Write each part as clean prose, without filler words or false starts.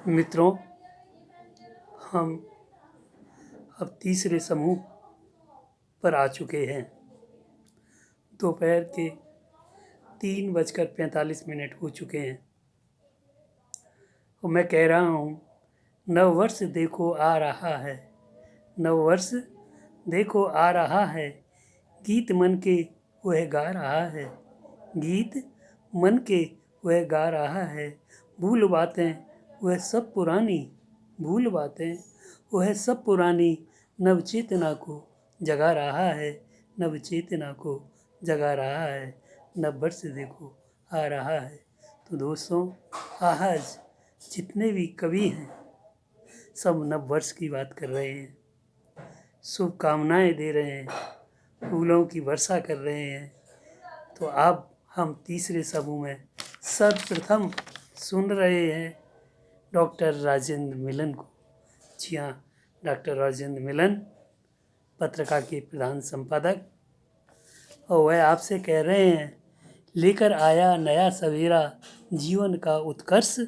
मित्रों, हम अब तीसरे समूह पर आ चुके हैं। दोपहर के 3:45 हो चुके हैं और मैं कह रहा हूँ, नववर्ष देखो आ रहा है, नववर्ष देखो आ रहा है, गीत मन के वह गा रहा है, गीत मन के वह गा रहा है। भूल बातें वह सब पुरानी, भूल बातें वह सब पुरानी, नवचेतना को जगा रहा है, नवचेतना को जगा रहा है। नववर्ष देखो आ रहा है। तो दोस्तों, आज जितने भी कवि हैं सब नववर्ष की बात कर रहे हैं, शुभकामनाएं दे रहे हैं, फूलों की वर्षा कर रहे हैं। तो अब हम तीसरे समूह में सर्वप्रथम सुन रहे हैं डॉक्टर राजेंद्र मिलन को। जी हाँ, डॉक्टर राजेंद्र मिलन पत्रिका के प्रधान संपादक, और वह आपसे कह रहे हैं, लेकर आया नया सवेरा जीवन का उत्कर्ष,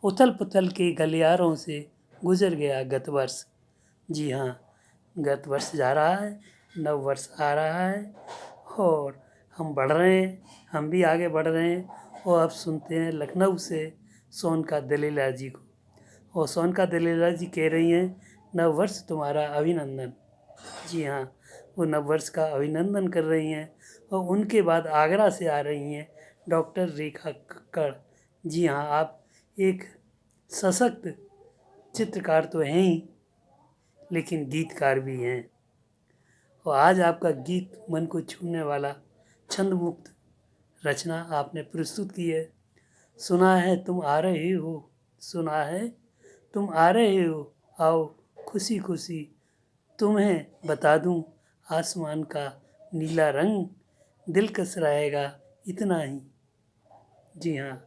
उथल पुथल के गलियारों से गुजर गया गत वर्ष। जी हाँ, गत वर्ष जा रहा है, नव वर्ष आ रहा है और हम बढ़ रहे हैं, हम भी आगे बढ़ रहे हैं। और अब सुनते हैं लखनऊ से सोनका दलीला जी को। और सोनका दलीला जी कह रही हैं, नववर्ष तुम्हारा अभिनंदन। जी हाँ, वो नववर्ष का अभिनंदन कर रही हैं। और उनके बाद आगरा से आ रही हैं डॉक्टर रेखा कक्कड़। जी हाँ, आप एक सशक्त चित्रकार तो हैं ही, लेकिन गीतकार भी हैं। और आज आपका गीत मन को छूने वाला छंद मुक्त रचना आपने प्रस्तुत की है। सुना है तुम आ रहे हो, सुना है तुम आ रहे हो, आओ खुशी खुशी तुम्हें बता दूं, आसमान का नीला रंग दिलकश रहेगा इतना ही। जी हाँ,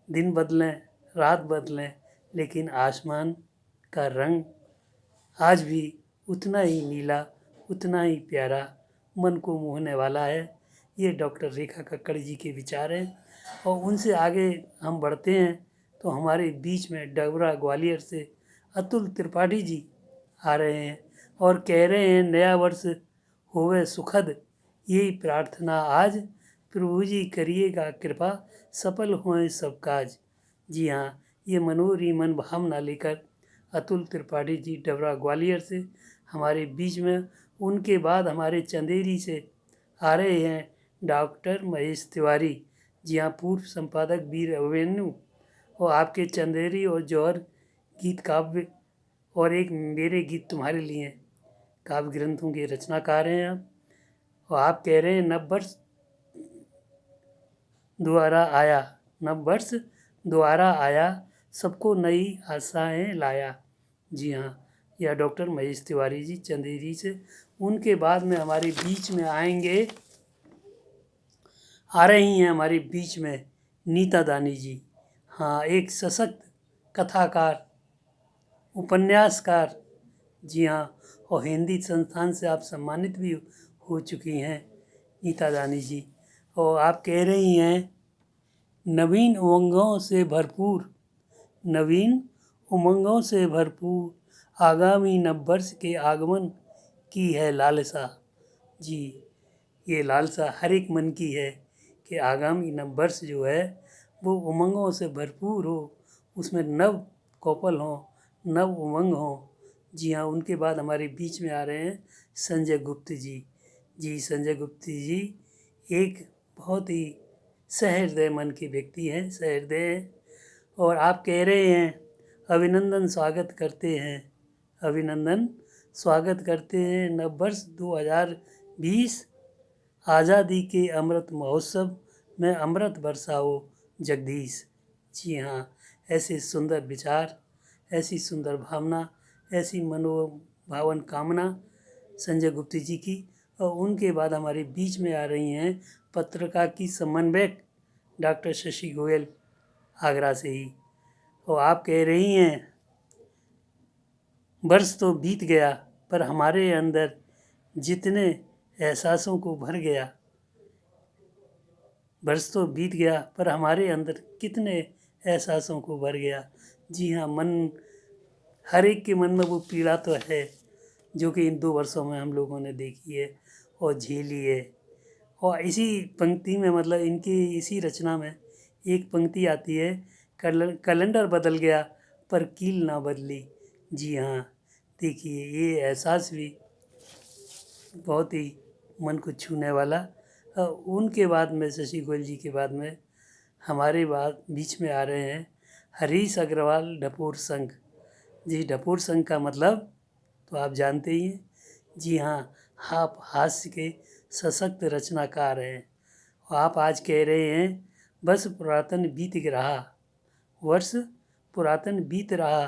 दिन बदलें रात बदलें, लेकिन आसमान का रंग आज भी उतना ही नीला, उतना ही प्यारा, मन को मोहने वाला है। ये डॉक्टर रेखा कक्कड़ जी के विचार हैं। और उनसे आगे हम बढ़ते हैं तो हमारे बीच में डबरा ग्वालियर से अतुल त्रिपाठी जी आ रहे हैं और कह रहे हैं, नया वर्ष होवे सुखद, यही प्रार्थना आज, प्रभु जी करिएगा कृपा, सफल होए सब काज। जी हाँ, ये मनोरी मन भावना लेकर अतुल त्रिपाठी जी डबरा ग्वालियर से हमारे बीच में। उनके बाद हमारे चंदेरी से आ रहे हैं डॉक्टर महेश तिवारी। जी हाँ, पूर्व संपादक वीर अभिमन्यु और आपके चंदेरी और जौहर गीत काव्य और एक मेरे गीत तुम्हारे लिए काव्य ग्रंथों के रचनाकार हैं आप। और आप कह रहे हैं, नववर्ष दोबारा आया, नववर्ष दोबारा आया, सबको नई आशाएं लाया। जी हाँ, यह डॉक्टर महेश तिवारी जी चंदेरी से। उनके बाद में हमारे बीच में आएंगे, आ रही हैं हमारे बीच में नीता दानी जी। हाँ, एक सशक्त कथाकार, उपन्यासकार। जी हाँ, और हिंदी संस्थान से आप सम्मानित भी हो चुकी हैं नीता दानी जी। और आप कह रही हैं, नवीन उमंगों से भरपूर, नवीन उमंगों से भरपूर, आगामी नववर्ष के आगमन की है लालसा। जी, ये लालसा हर एक मन की है कि आगामी नववर्ष जो है वो उमंगों से भरपूर हो, उसमें नव कौपल हो, नव उमंग हो। जी हाँ, उनके बाद हमारे बीच में आ रहे हैं संजय गुप्त जी। जी, संजय गुप्त जी एक बहुत ही सहृदय मन के व्यक्ति हैं, सहृदय हैं। और आप कह रहे हैं, अभिनंदन स्वागत करते हैं, अभिनंदन स्वागत करते हैं, नववर्ष 2020, आज़ादी के अमृत महोत्सव में अमृत बरसाओ जगदीश। जी हाँ, ऐसे सुंदर विचार, ऐसी सुंदर भावना, ऐसी मनोभावन कामना संजय गुप्ती जी की। और उनके बाद हमारे बीच में आ रही हैं पत्रिका की समन्वयक डॉक्टर शशि गोयल आगरा से ही। और आप कह रही हैं, वर्ष तो बीत गया पर हमारे अंदर जितने एहसासों को भर गया, वर्ष तो बीत गया पर हमारे अंदर कितने एहसासों को भर गया, जी हाँ, हर एक के मन में वो पीड़ा तो है जो कि इन 2 वर्षों में हम लोगों ने देखी है और झेली है। और इसी पंक्ति में, मतलब इनकी इसी रचना में एक पंक्ति आती है, कैलेंडर बदल गया पर कील ना बदली। जी हाँ, देखिए ये एहसास भी बहुत ही मन को छूने वाला। उनके बाद में, शशि गोयल जी के बाद में हमारे बीच में आ रहे हैं हरीश अग्रवाल ढपोर संघ जी। ढपोर संघ का मतलब तो आप जानते ही हैं। जी हाँ, आप हास्य के सशक्त रचनाकार हैं और आप आज कह रहे हैं बस पुरातन बीत रहा, वर्ष पुरातन बीत रहा,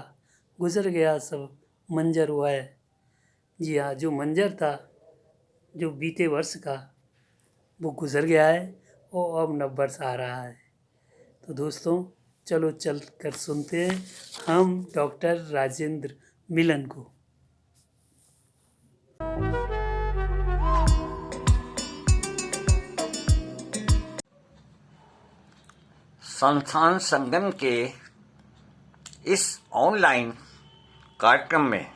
गुजर गया सब मंजर हुआ है। जी हाँ, जो मंजर था जो बीते वर्ष का, वो गुजर गया है और अब नव वर्ष आ रहा है। तो दोस्तों, चलो चल कर सुनते हैं हम डॉक्टर राजेंद्र मिलन को। संस्थान संगम के इस ऑनलाइन कार्यक्रम में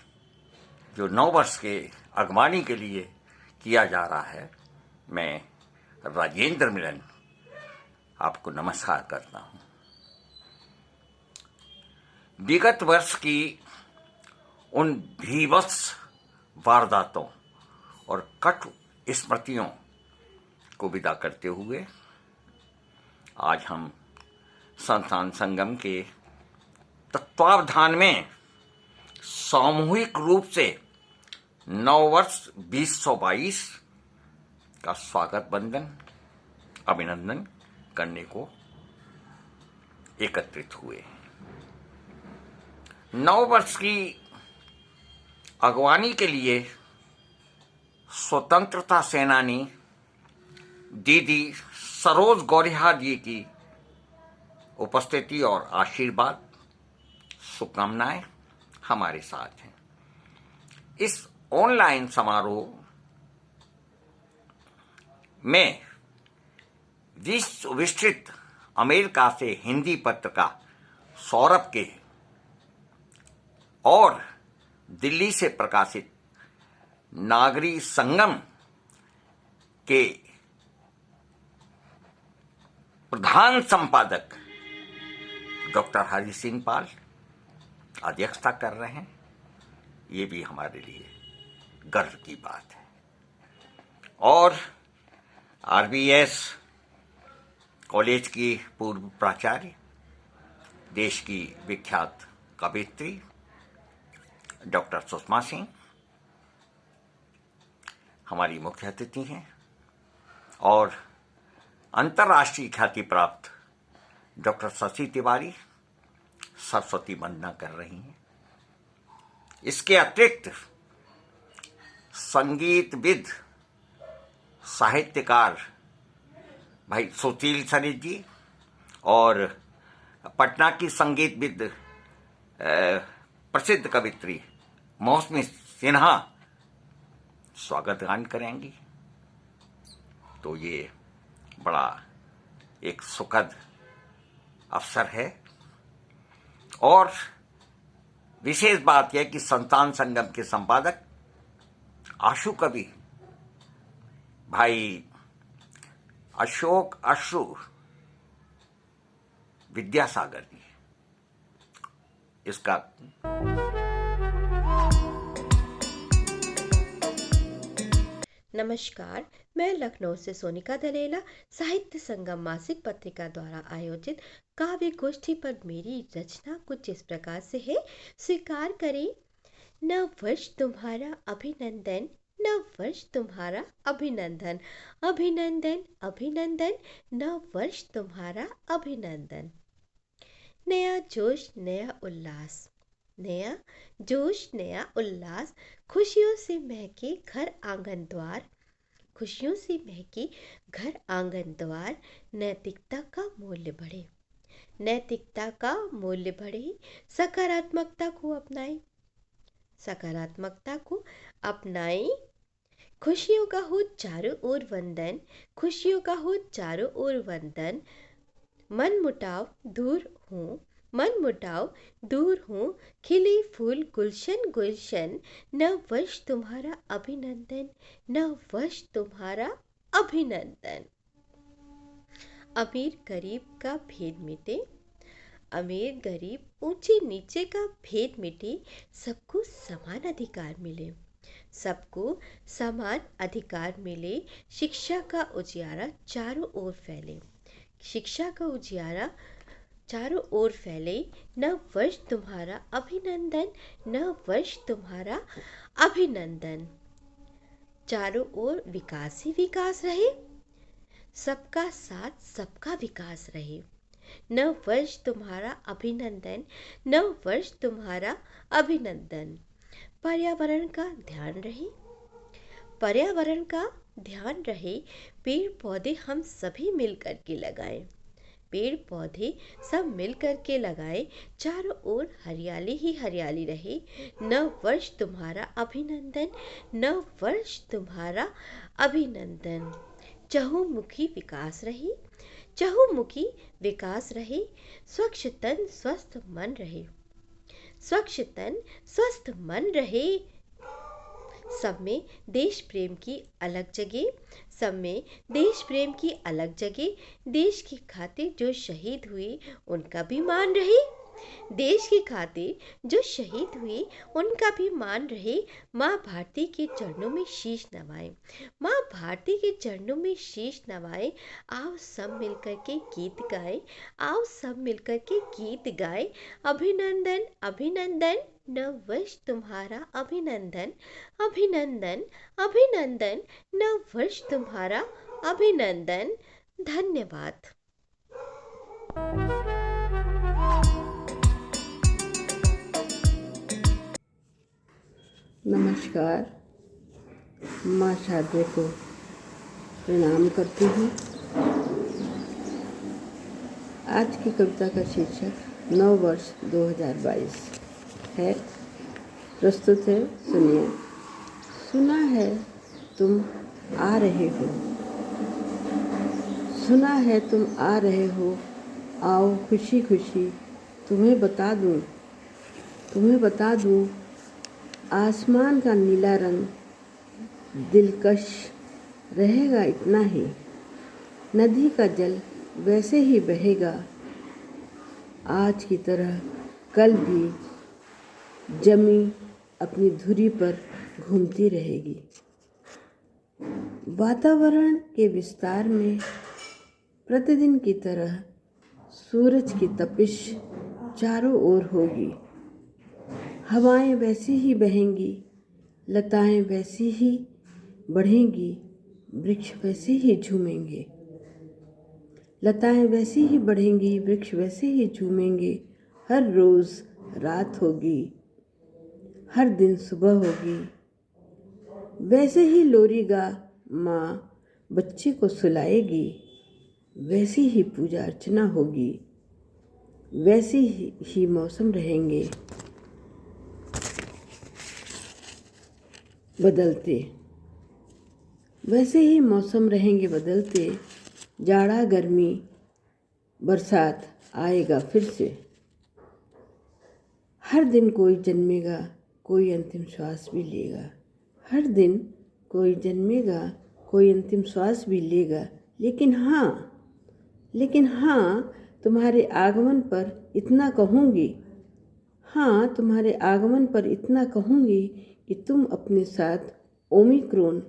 जो 9 वर्ष के अगवानी के लिए किया जा रहा है, मैं राजेंद्र मिलन आपको नमस्कार करता हूं। विगत वर्ष की उन भीभत्स वारदातों और कटु स्मृतियों को विदा करते हुए आज हम संस्थान संगम के तत्वावधान में सामूहिक रूप से 9 वर्ष 2022 का स्वागत वंदन अभिनंदन करने को एकत्रित हुए। 9 वर्ष की अगवानी के लिए स्वतंत्रता सेनानी दीदी सरोज गौरिहा जी की उपस्थिति और आशीर्वाद, शुभकामनाएं हमारे साथ हैं। इस ऑनलाइन समारोह में विश्व विस्तृत अमेरिका से हिंदी पत्रकार सौरभ के और दिल्ली से प्रकाशित नागरी संगम के प्रधान संपादक डॉक्टर हरि सिंह पाल अध्यक्षता कर रहे हैं। ये भी हमारे लिए गर्व की बात है। और आरबीएस कॉलेज की पूर्व प्राचार्य, देश की विख्यात कवयित्री डॉक्टर सुषमा सिंह हमारी मुख्य अतिथि हैं और अंतर्राष्ट्रीय ख्याति प्राप्त डॉक्टर शशि तिवारी सरस्वती वंदना कर रही हैं। इसके अतिरिक्त संगीतविद साहित्यकार भाई सुशील सरित जी और पटना की संगीतविद प्रसिद्ध कवित्री मौसमी सिन्हा स्वागत गान करेंगी। तो ये बड़ा एक सुखद अवसर है। और विशेष बात यह कि संस्थान संगम के संपादक आशु कवि भाई अशोक अश्रु विद्यासागर जी इसका नमस्कार, मैं लखनऊ से सोनिका दलेला साहित्य संगम मासिक पत्रिका द्वारा आयोजित काव्य गोष्ठी पर मेरी रचना कुछ इस प्रकार से है। स्वीकार करें। नव वर्ष तुम्हारा अभिनंदन, नव वर्ष तुम्हारा अभिनंदन, अभिनंदन अभिनंदन, नव वर्ष तुम्हारा अभिनंदन। नया जोश नया उल्लास, नया जोश नया उल्लास, खुशियों से महके घर आंगन द्वार, खुशियों से महके घर आंगन द्वार, नैतिकता का मूल्य बढ़े, नैतिकता का मूल्य बढ़े, सकारात्मकता को अपनाएं, सकारात्मकता को अपनाएं। खुशियों का हो चारों ओर वंदन, खुशियों का हो चारों ओर वंदन, मन मुटाव दूर हो, मन मुटाव दूर हो, खिले फूल गुलशन गुलशन, नव वर्ष तुम्हारा अभिनंदन, नव वर्ष तुम्हारा अभिनंदन। अमीर गरीब का भेद मिटे, अमीर गरीब ऊंचे नीचे का भेद मिटे, सबको समान अधिकार मिले, सबको समान अधिकार मिले। शिक्षा का उजियारा चारों ओर फैले, शिक्षा का उजियारा चारों ओर फैले। नव वर्ष तुम्हारा अभिनंदन, नव वर्ष तुम्हारा अभिनंदन। चारों ओर विकास ही विकास रहे, सबका साथ सबका विकास रहे। नव वर्ष तुम्हारा अभिनंदन, नव वर्ष तुम्हारा अभिनंदन। पर्यावरण का ध्यान रहे, पर्यावरण का ध्यान रहे। पेड़ पौधे हम सभी मिलकर के लगाएं, पेड़ पौधे सब मिलकर के लगाएं, चारों ओर हरियाली ही हरियाली रहे। नव वर्ष तुम्हारा अभिनंदन, नव वर्ष तुम्हारा अभिनंदन। चहुमुखी विकास रहे, चहुमुखी विकास रहे। स्वच्छ तन स्वस्थ मन रहे, स्वच्छ तन स्वस्थ मन रहे। सब में देश प्रेम की अलग जगह, सब में देश प्रेम की अलग जगह। देश की खातिर जो शहीद हुए उनका भी मान रहे, देश की खातिर जो शहीद हुए उनका भी मान रहे। माँ भारती के चरणों में शीश नवाएं, माँ भारती के चरणों में शीश नवाएं। आओ सब मिलकर के गीत गाएं, आओ सब मिलकर के गीत गाएं। अभिनंदन अभिनंदन, नव वर्ष तुम्हारा अभिनंदन, अभिनंदन अभिनंदन, नव वर्ष तुम्हारा अभिनंदन। धन्यवाद। नमस्कार। माँ शारदे को प्रणाम करती हूँ। आज की कविता का शीर्षक नव वर्ष 2022 है। प्रस्तुत है, सुनिए। सुना है तुम आ रहे हो, सुना है तुम आ रहे हो, आओ खुशी खुशी तुम्हें बता दूँ, तुम्हें बता दूँ। आसमान का नीला रंग दिलकश रहेगा इतना ही, नदी का जल वैसे ही बहेगा, आज की तरह कल भी जमी अपनी धुरी पर घूमती रहेगी। वातावरण के विस्तार में प्रतिदिन की तरह सूरज की तपिश चारों ओर होगी। हवाएं वैसी ही बहेंगी, लताएं वैसी ही बढ़ेंगी, वृक्ष वैसे ही झूमेंगे। लताएं वैसी ही बढ़ेंगी, वृक्ष वैसे ही झूमेंगे। हर रोज़ रात होगी, हर दिन सुबह होगी। वैसे ही लोरी गा माँ बच्चे को सुलाएगी, वैसी ही पूजा अर्चना होगी, वैसी ही मौसम रहेंगे बदलते, वैसे ही मौसम रहेंगे बदलते। जाड़ा गर्मी बरसात आएगा फिर से। हर दिन कोई जन्मेगा, कोई अंतिम श्वास भी लेगा। हर दिन कोई जन्मेगा, कोई अंतिम श्वास भी लेगा। लेकिन हाँ तुम्हारे आगमन पर इतना कहूँगी, हाँ तुम्हारे आगमन पर इतना कहूँगी कि तुम अपने साथ ओमिक्रॉन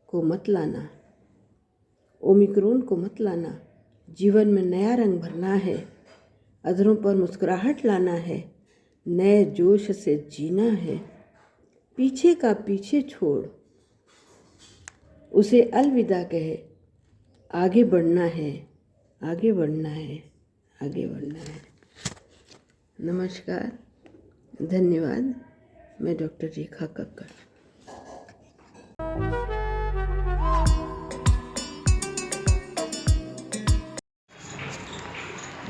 को मत लाना, ओमिक्रॉन को मत लाना। जीवन में नया रंग भरना है, अधरों पर मुस्कुराहट लाना है, नए जोश से जीना है। पीछे का पीछे छोड़ उसे अलविदा कहे, आगे बढ़ना है, आगे बढ़ना है, आगे बढ़ना है। नमस्कार, धन्यवाद। मैं डॉक्टर रेखा कक्कड़।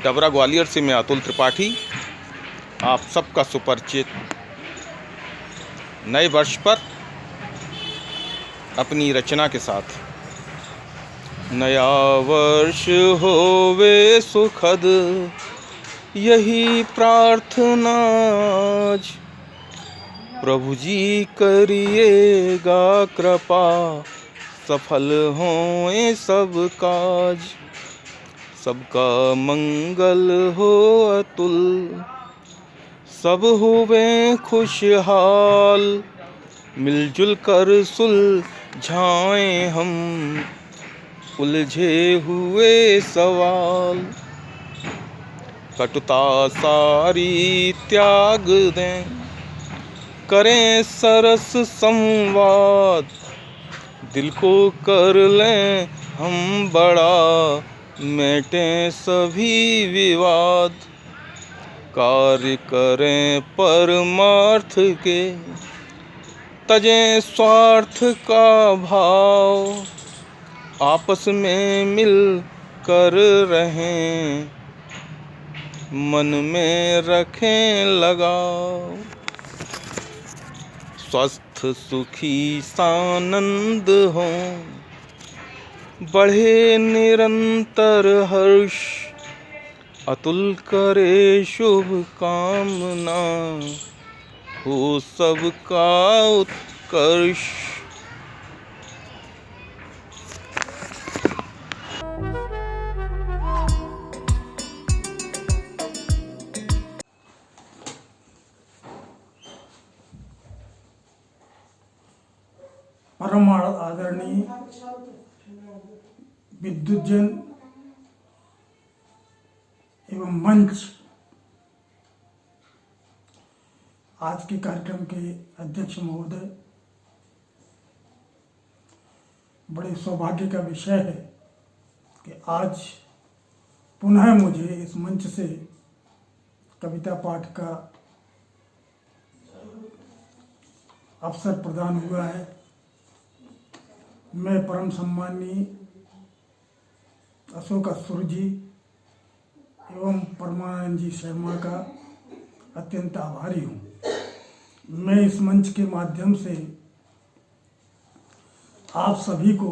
डबरा ग्वालियर से मैं अतुल त्रिपाठी, आप सबका सुपरिचित नए वर्ष पर अपनी रचना के साथ। नया वर्ष होवे सुखद, यही प्रार्थना आज। प्रभु जी करिएगा कृपा, सफल हों सब काज। सबका मंगल हो अतुल, सब हुए खुशहाल। मिलजुल कर सुलझाएं हम उलझे हुए सवाल। कटुता सारी त्याग दें, करें सरस संवाद। दिल को कर लें हम बड़ा, मिटें सभी विवाद। कार्य करें परमार्थ के, तजें स्वार्थ का भाव। आपस में मिल कर रहें, मन में रखें लगाव। स्वस्थ सुखी सानंद हों, बढ़े निरंतर हर्ष। अतुल करे शुभ कामना, हो सबका उत्कर्ष। परम आदरणीय विद्युतजन एवं मंच, आज के कार्यक्रम के अध्यक्ष महोदय, बड़े सौभाग्य का विषय है कि आज पुनः मुझे इस मंच से कविता पाठ का अवसर प्रदान हुआ है। मैं परम सम्माननीय अशोक असुर जी एवं परमानंद जी शर्मा का अत्यंत आभारी हूँ। मैं इस मंच के माध्यम से आप सभी को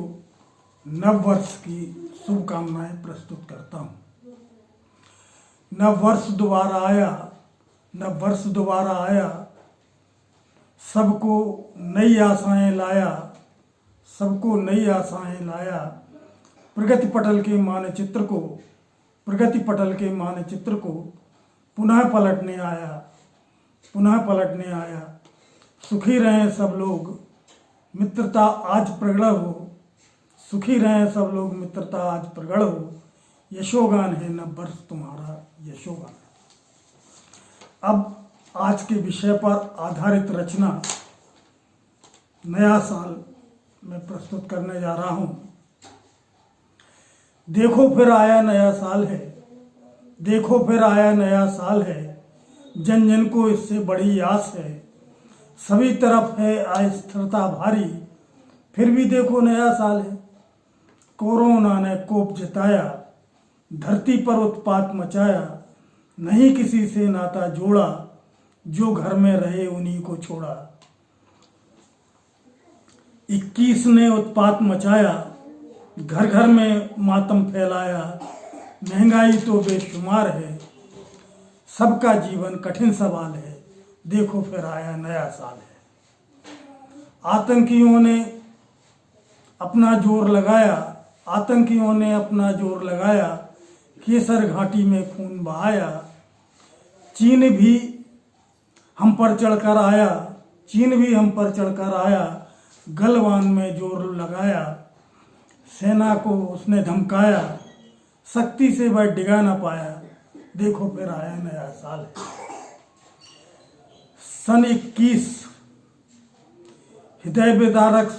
नव वर्ष की शुभकामनाएं प्रस्तुत करता हूँ। नव वर्ष दोबारा आया, नव वर्ष दोबारा आया, सबको नई आशाएं लाया, सबको नई आशाएं लाया। प्रगति पटल के मानचित्र को, प्रगति पटल के मानचित्र को पुनः पलटने आया, पुनः पलटने आया। सुखी रहें सब लोग, मित्रता आज प्रगढ़ हो। सुखी रहें सब लोग, मित्रता आज प्रगढ़ हो। यशोगान है नव वर्ष तुम्हारा, यशोगान। अब आज के विषय पर आधारित रचना नया साल मैं प्रस्तुत करने जा रहा हूं। देखो फिर आया नया साल है, देखो फिर आया नया साल है। जन जन को इससे बड़ी आस है। सभी तरफ है अस्थिरता भारी, फिर भी देखो नया साल है। कोरोना ने कोप जताया, धरती पर उत्पात मचाया। नहीं किसी से नाता जोड़ा, जो घर में रहे उन्हीं को छोड़ा। 21 ने उत्पात मचाया, घर घर में मातम फैलाया। महंगाई तो बेशुमार है, सबका जीवन कठिन सवाल है। देखो फिर आया नया साल है। आतंकियों ने अपना जोर लगाया, आतंकियों ने अपना जोर लगाया। केसर घाटी में खून बहाया। चीन भी हम पर चढ़कर आया, चीन भी हम पर चढ़कर आया। गलवान में जोर लगाया, सेना को उसने धमकाया। शक्ति से वह डिगा ना पाया, देखो फिर आया नया साल है। सन 21 हृदय विदारक।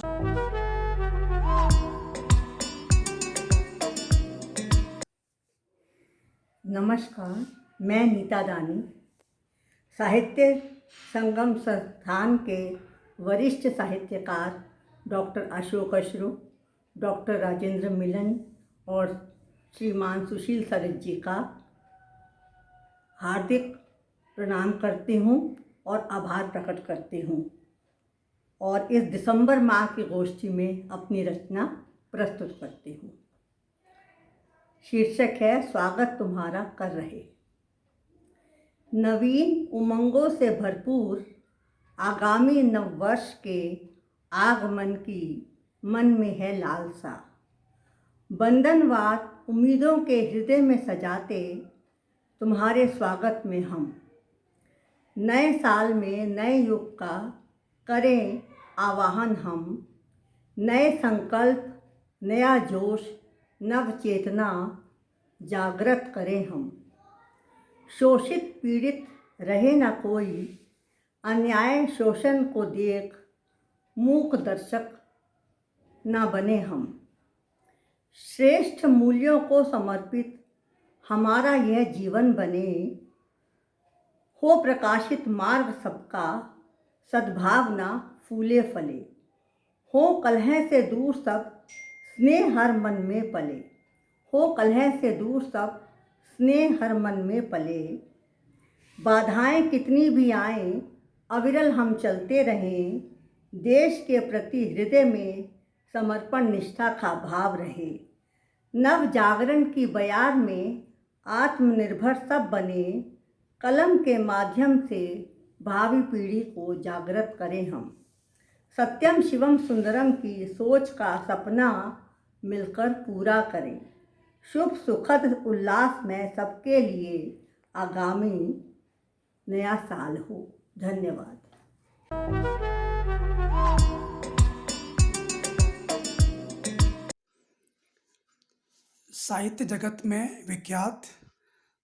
नमस्कार, मैं नीता दानी, साहित्य संगम संस्थान के वरिष्ठ साहित्यकार डॉक्टर अशोक अश्रु, डॉक्टर राजेंद्र मिलन और श्रीमान सुशील सरित जी का हार्दिक प्रणाम करती हूँ और आभार प्रकट करती हूँ और इस दिसंबर माह की गोष्ठी में अपनी रचना प्रस्तुत करती हूँ। शीर्षक है स्वागत तुम्हारा कर रहे। नवीन उमंगों से भरपूर आगामी नववर्ष के आगमन की मन में है लालसा। बंधनवार उम्मीदों के हृदय में सजाते तुम्हारे स्वागत में हम नए साल में नए युग का करें आवाहन हम। नए संकल्प, नया जोश, नव चेतना जागृत करें हम। शोषित पीड़ित रहे न कोई, अन्याय शोषण को देख मूक दर्शक न बने हम। श्रेष्ठ मूल्यों को समर्पित हमारा यह जीवन बने, हो प्रकाशित मार्ग सबका, सद्भावना फूले फले। हो कलह से दूर सब, स्नेह हर मन में पले। हो कलह से दूर सब, स्नेह हर मन में पले। बाधाएं कितनी भी आएं, अविरल हम चलते रहें। देश के प्रति हृदय में समर्पण निष्ठा का भाव रहे। नव जागरण की बयार में आत्मनिर्भर सब बने। कलम के माध्यम से भावी पीढ़ी को जागृत करें हम। सत्यम शिवम सुंदरम की सोच का सपना मिलकर पूरा करें। शुभ सुखद उल्लास में सबके लिए आगामी नया साल हो। धन्यवाद। साहित्य जगत में विख्यात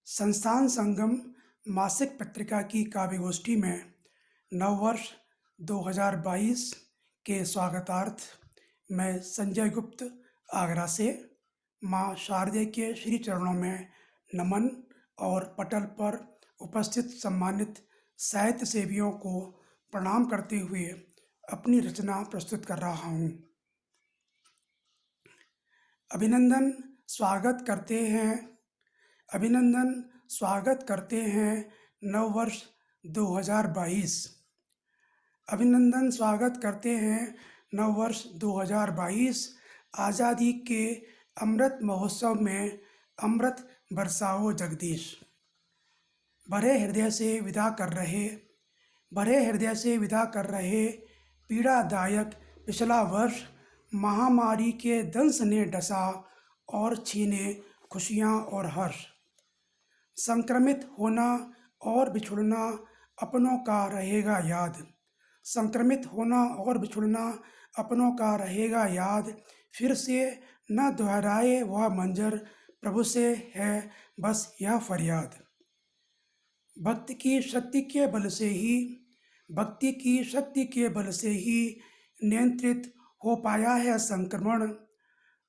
संस्थान संगम मासिक पत्रिका की काव्य गोष्ठी में नववर्ष 2022 के स्वागतार्थ मैं संजय गुप्त आगरा से माँ शारदे के श्री चरणों में नमन और पटल पर उपस्थित सम्मानित साहित्य सेवियों को प्रणाम करते हुए अपनी रचना प्रस्तुत कर रहा हूँ। अभिनंदन स्वागत करते हैं नववर्ष 2022। अभिनंदन स्वागत करते हैं नववर्ष 2022। आज़ादी के अमृत महोत्सव में अमृत बरसाओ जगदीश। भरे हृदय से विदा कर रहे पीड़ादायक पिछला वर्ष महामारी के दंश ने डसा और छीने खुशियाँ और हर्ष। संक्रमित होना और बिछुड़ना अपनों का रहेगा याद। फिर से न दोहराए वह मंजर, प्रभु से है बस यह फरियाद। भक्ति की शक्ति के बल से ही नियंत्रित हो पाया है संक्रमण।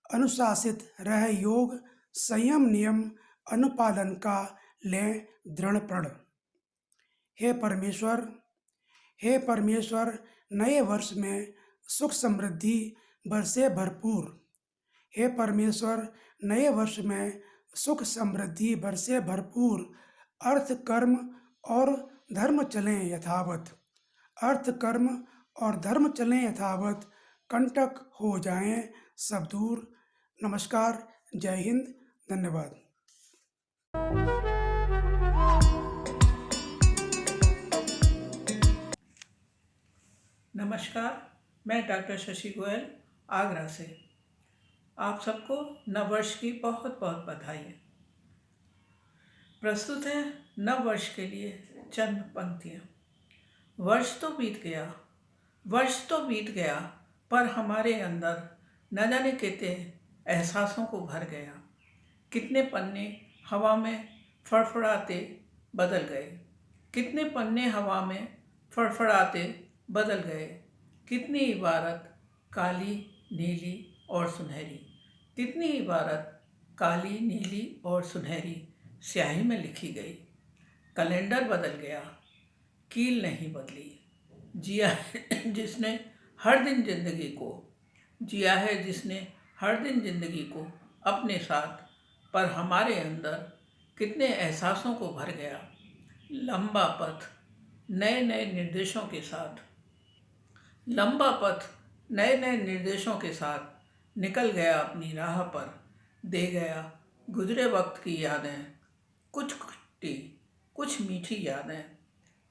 अनुशासित रह योग, संयम नियम अनुपालन का लें दृढ़ प्रण। हे परमेश्वर नए वर्ष में सुख समृद्धि बरसे भरपूर। अर्थ कर्म और धर्म चलें यथावत, कंटक हो जाएं सब दूर। नमस्कार, जय हिंद, धन्यवाद। नमस्कार, मैं डॉक्टर शशि गोयल आगरा से। आप सबको नववर्ष की बहुत बहुत बधाई। प्रस्तुत है नववर्ष के लिए चंद पंक्तियाँ। वर्ष तो बीत गया पर हमारे अंदर न जाने कितने एहसासों को भर गया। कितने पन्ने हवा में फड़फड़ाते बदल गए। कितनी इबारत काली नीली और सुनहरी स्याही में लिखी गई। कैलेंडर बदल गया, कील नहीं बदली। जिया है जिसने हर दिन जिंदगी को अपने साथ, पर हमारे अंदर कितने एहसासों को भर गया। लंबा पथ नए नए निर्देशों के साथ निकल गया अपनी राह पर। दे गया गुजरे वक्त की यादें, कुछ खट्टी कुछ मीठी यादें,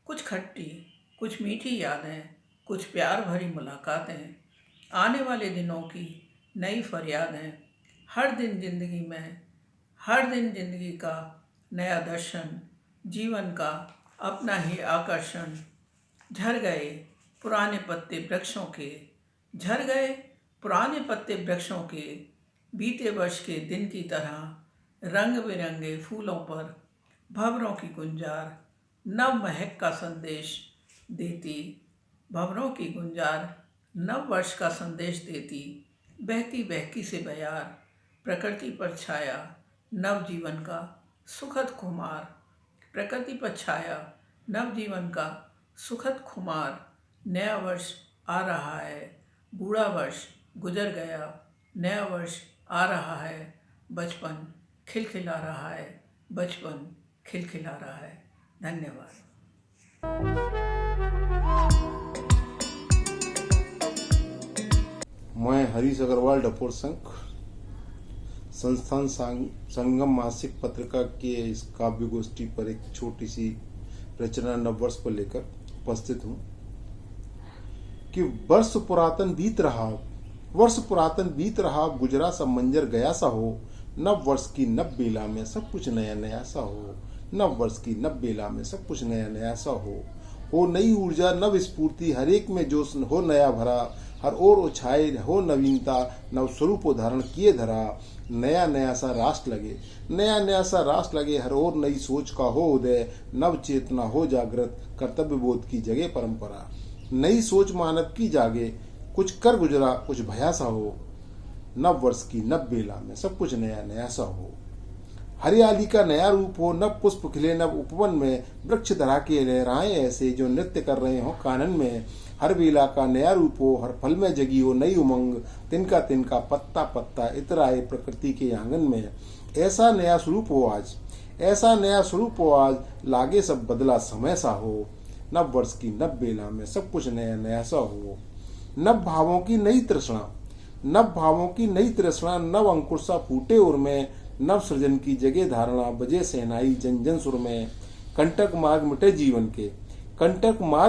कुछ खट्टी, कुछ मीठी यादें, कुछ प्यार भरी मुलाकातें, आने वाले दिनों की नई फरियादें, हर दिन जिंदगी का नया दर्शन, जीवन का अपना ही आकर्षण। झड़ गए पुराने पत्ते वृक्षों के बीते वर्ष के दिन की तरह रंग बिरंगे फूलों पर भंवरों की गुंजार नव महक का संदेश देती, भंवरों की गुंजार नव वर्ष का संदेश देती, बहकी बहकी से बयार प्रकृति पर छाया नव जीवन का सुखद खुमार, प्रकृति पर छाया नव जीवन का सुखद खुमार। नया वर्ष आ रहा है, बूढ़ा वर्ष गुजर गया, नया वर्ष आ रहा है, बचपन खिलखिला रहा है, बचपन खिलखिला रहा है। धन्यवाद। मैं हरीश अग्रवाल डपोर संघ संस्थान संगम मासिक पत्रिका के इस काव्य गोष्ठी पर एक छोटी सी रचना नववर्ष को लेकर उपस्थित हूँ कि वर्ष पुरातन बीत रहा गुजरा सब मंजर गया सा हो, नव वर्ष की नव बेला में सब कुछ नया नया सा हो, नव वर्ष की नव बेला में सब कुछ नया नया सा हो नई ऊर्जा नव स्फूर्ति, हर एक में जोश हो नया भरा, हर ओर उछाए हो नवीनता, नव स्वरूप धारण किए धरा, नया नया सा राष्ट्र लगे, हर ओर नई सोच का हो उदय, नव चेतना हो जागृत, कर्तव्य बोध की जगह परंपरा, नई सोच मानव की जागे, कुछ कर गुजरा कुछ भया सा हो, नव वर्ष की नव बेला में सब कुछ नया नया सा हो, हरियाली का नया रूप हो, नव पुष्प खिले नव उपवन में, वृक्ष धरा के लहराएं ऐसे जो नृत्य कर रहे हो कानन में, हर बेला का नया रूप हो, हर फल में जगी हो नई उमंग, तिनका तिनका पत्ता पत्ता इतराए प्रकृति के आंगन में, ऐसा नया स्वरूप हो आज, लागे सब बदला समय सा हो, नव वर्ष की नव बेला में सब कुछ नया नया सा हो, नव भावों की नई तृष्णा, नव अंकुर सा फूटे उर में, नव सृजन की जगह धारणा, बजे सहनाई जन जन सुर में, कंटक मार्ग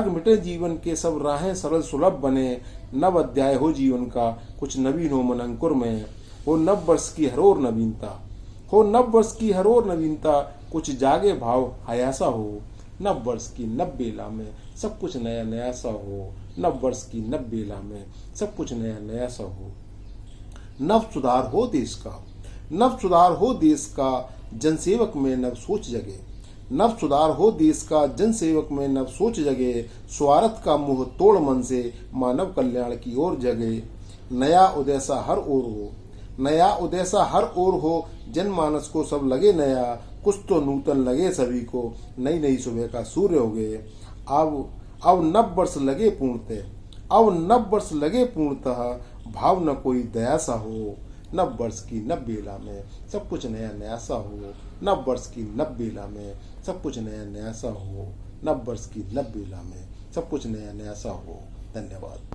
मिटे जीवन के सब राहें सरल सुलभ बने, नव अध्याय हो जीवन का कुछ नवीन हो मन अंकुर में, हो नव वर्ष की हर ओर नवीनता, कुछ जागे भाव हयासा हो, नव वर्ष की नव बेला में सब कुछ नया नया सा हो, नव वर्ष की नव बेला में सब कुछ नया नया सा हो, नव सुधार हो देश का जनसेवक में नव सोच जगे, स्वार्थ का मुंह तोड़ मन से मानव कल्याण की ओर जगे, नया उदय सा हर ओर हो, जनमानस को सब लगे नया, कुछ तो नूतन लगे सभी को, नई नई सुबह का सूर्य हो गए, अब नव वर्ष लगे पूर्णतः, भाव न कोई दया सा हो, नव वर्ष की नव बेला में सब कुछ नया नया सा हो, नव वर्ष की नव बेला में सब कुछ नया नया सा हो, नव वर्ष की नव बेला में सब कुछ नया नया सा हो। धन्यवाद।